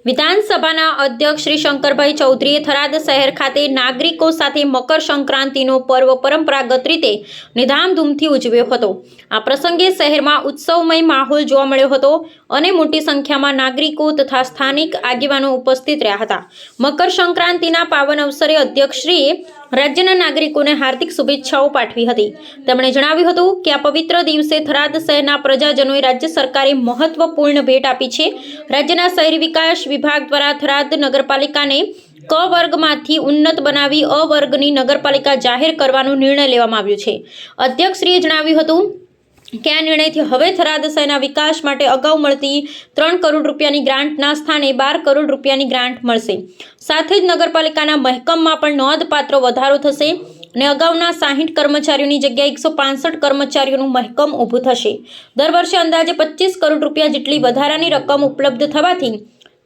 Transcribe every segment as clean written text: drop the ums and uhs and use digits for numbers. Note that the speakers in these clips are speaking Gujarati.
વિધાનસભાના અધ્યક્ષ શ્રી શંકરભાઈ ચૌધરીએ થરાદ શહેર ખાતે નાગરિકો સાથે મકર સંક્રાંતિનો પર્વ પરંપરાગત રીતે ધામધૂમથી ઉજવ્યો હતો। આ પ્રસંગે શહેરમાં ઉત્સવમય માહોલ જોવા મળ્યો હતો અને મોટી સંખ્યામાં નાગરિકો તથા સ્થાનિક આગેવાનો ઉપસ્થિત રહ્યા હતા। મકર સંક્રાંતિના પાવન અવસરે અધ્યક્ષશ્રીએ રાજ્યના નાગરિકોને હાર્દિક શુભેચ્છાઓ પાઠવી હતી। તેમણે જણાવ્યું હતું કે આ પવિત્ર દિવસે થરાદ શહેરના પ્રજાજનોએ રાજ્ય સરકારે મહત્વપૂર્ણ ભેટ આપી છે। રાજ્યના શહેરી વિકાસ વિભાગ દ્વારા થરાદ નગરપાલિકાને ક વર્ગમાંથી ઉન્નત બનાવી અ વર્ગની નગરપાલિકા જાહેર કરવાનો નિર્ણય લેવામાં આવ્યો છે। અધ્યક્ષશ્રીએ જણાવ્યું હતું કે આ નિર્ણયથી હવે થરાદ શહેરના વિકાસ માટે અગાઉ મળતી 3 કરોડ રૂપિયાની ગ્રાન્ટના સ્થાને 12 કરોડ રૂપિયાની ગ્રાન્ટ મળશે। સાથે જ નગરપાલિકાના મહેકમમાં પણ નોંધપાત્ર વધારો થશે અને અગાઉના 60 કર્મચારીઓની જગ્યાએ 165 કર્મચારીઓનું મહેકમ ઊભું થશે। દર વર્ષે અંદાજે 25 કરોડ રૂપિયા જેટલી વધારાની રકમ ઉપલબ્ધ થવાથી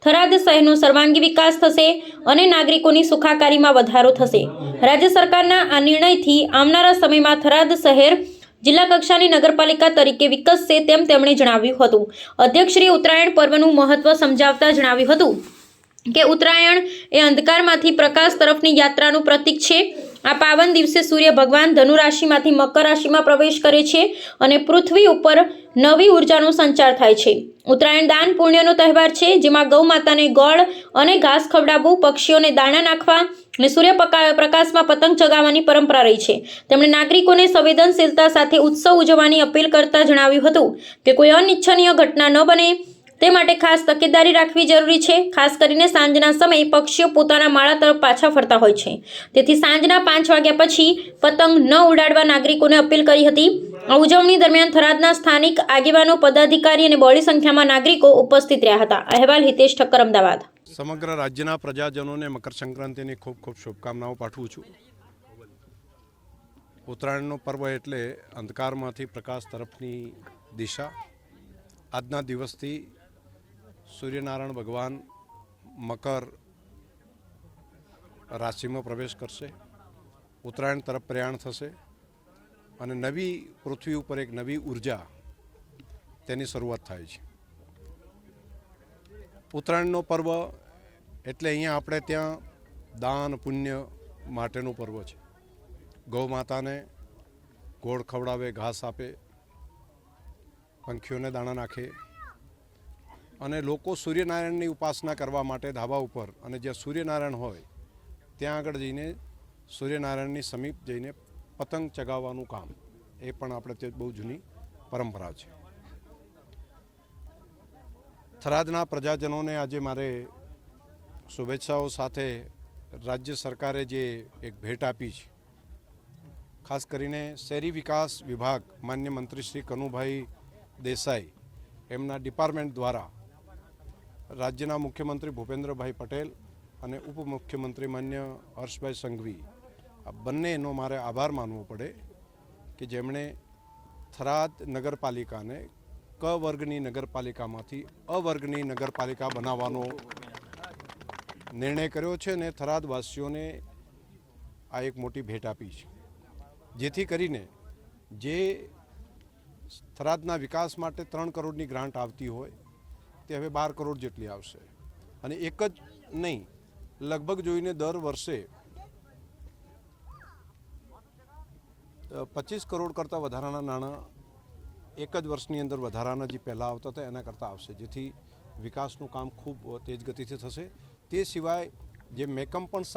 થરાદ શહેરનો સર્વાંગી વિકાસ થશે અને નાગરિકોની સુખાકારીમાં વધારો થશે। રાજ્ય સરકારના આ નિર્ણયથી આવનારા સમયમાં થરાદ શહેર જિલ્લા કક્ષાની નગરપાલિકા તરીકે વિકસશે તેમ તેમણે જણાવ્યું હતું। અધ્યક્ષશ્રીએ ઉત્તરાયણ પર્વનું મહત્વ સમજાવતા જણાવ્યું હતું કે ઉત્તરાયણ એ અંધકારમાંથી પ્રકાશ તરફની યાત્રાનું પ્રતીક છે। આ પાવન દિવસે સૂર્ય ભગવાન ધનુ રાશિમાંથી મકર રાશિમાં પ્રવેશ કરે છે અને પૃથ્વી ઉપર નવી ઉર્જાનો સંચાર થાય છે। ઉત્તરાયણ દાન પુણ્યનો તહેવાર છે, જેમાં ગૌ માતાને ગોળ અને ઘાસ ખવડાવવું, પક્ષીઓને દાણા નાખવા અને સૂર્યપ્રકાશમાં પતંગ ચગાવવાની પરંપરા રહી છે। તેમણે નાગરિકોને સંવેદનશીલતા સાથે ઉત્સવ ઉજવવાની અપીલ કરતા જણાવ્યું હતું કે કોઈ અનિચ્છનીય ઘટના ન બને તે માટે ખાસ તકેદારી રાખવી જરૂરી છે। ખાસ કરીને સાંજના સમયે પક્ષીઓ પોતાના માળા તરફ પાછા ફરતા હોય છે, તેથી સાંજના 5 વાગ્યા પછી પતંગ ન ઉડાડવા નાગરિકોને અપીલ કરી હતી। આ ઉજવણી દરમિયાન થરાદના સ્થાનિક આગેવાનો, પદાધિકારી અને બહોળી સંખ્યામાં નાગરિકો ઉપસ્થિત રહ્યા હતા। અહેવાલ હિતેશ ઠક્કર, અમદાવાદ। સમગ્ર રાજ્યના પ્રજાજનોને મકર સંક્રાંતિની ખૂબ ખૂબ શુભકામનાઓ પાઠવું છું। ઉત્તરાયણનો પર્વ એટલે અંધકારમાંથી પ્રકાશ તરફની દિશા। આજના દિવસથી સૂર્યનારાયણ ભગવાન મકર રાશિમાં પ્રવેશ કરશે, ઉત્તરાયણ તરફ પ્રયાણ થશે અને નવી પૃથ્વી ઉપર એક નવી ઉર્જા તેની શરૂઆત થાય છે। ઉત્તરાયણનો પર્વ એટલે અહીંયા આપણે ત્યાં દાન પુણ્ય માટેનું પર્વ છે। ગૌ માતાને ગોળ ખવડાવે, ઘાસ આપે, પંખીઓને દાણા નાખે અને લોકો સૂર્યનારાયણની ઉપાસના કરવા માટે ધાબા ઉપર અને જ્યાં સૂર્યનારાયણ હોય ત્યાં આગળ જઈને સૂર્યનારાયણની સમીપ જઈને પતંગ ચગાવવાનું કામ, એ પણ આપણે તે બહુ જૂની પરંપરા છે। થરાદના પ્રજાજનોને આજે મારે શુભેચ્છાઓ સાથે રાજ્ય સરકારે જે એક ભેટ આપી છે, ખાસ કરીને શહેરી વિકાસ વિભાગ માન્ય મંત્રી શ્રી કનુભાઈ દેસાઈ એમના ડિપાર્ટમેન્ટ દ્વારા રાજ્યના મુખ્યમંત્રી ભૂપેન્દ્રભાઈ પટેલ અને ઉપમુખ્યમંત્રી માન્ય હર્ષભાઈ સંઘવી, આ બંનેનો મારે આભાર માનવો પડે કે જેમણે થરાદ નગરપાલિકાને ક વર્ગની નગરપાલિકામાંથી અ વર્ગની નગરપાલિકા બનાવવાનો નિર્ણય કર્યો છે અને થરાદવાસીઓને આ એક મોટી ભેટ આપી છે, જેથી કરીને જે થરાદના વિકાસ માટે 3 કરોડની ગ્રાન્ટ આવતી હોય તે હવે 12 કરોડ જેટલી આવશે અને એક જ નહીં, લગભગ જોઈને દર વર્ષે 25 કરોડ કરતાં વધારાના નાણાં એક જ વર્ષની અંદર વધારાના જે પહેલાં આવતા હતા એના કરતાં આવશે, જેથી વિકાસનું કામ ખૂબ તેજ ગતિથી થશે। તે સિવાય જે મહેકમ પણ